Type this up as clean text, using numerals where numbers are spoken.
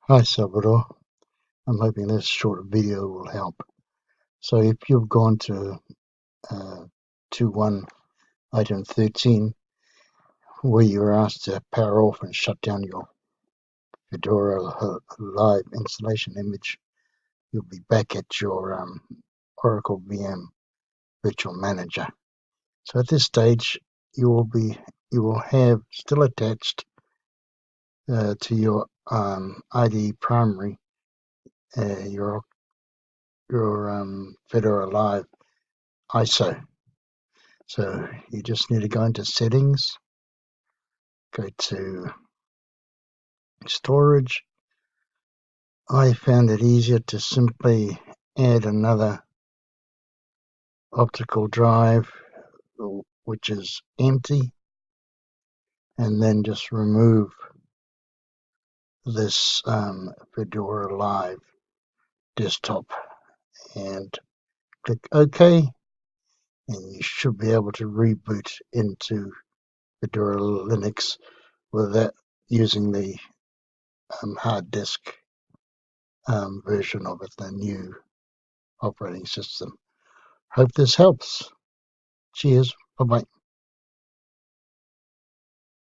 Hi Salvador, I'm hoping this short video will help. So if you've gone to 2.1 item 13 where you're asked to power off and shut down your Fedora Live installation image, you'll be back at your Oracle VM Virtual Manager. So at this stage you will have still attached to your IDE primary your Fedora Live ISO. So you just need to go into settings, go to storage. I found it easier to simply add another optical drive which is empty, and then just remove this Fedora Live desktop and click OK, and you should be able to reboot into Fedora Linux without using the hard disk version of it, the new operating system. Hope this helps. Cheers. Bye-bye.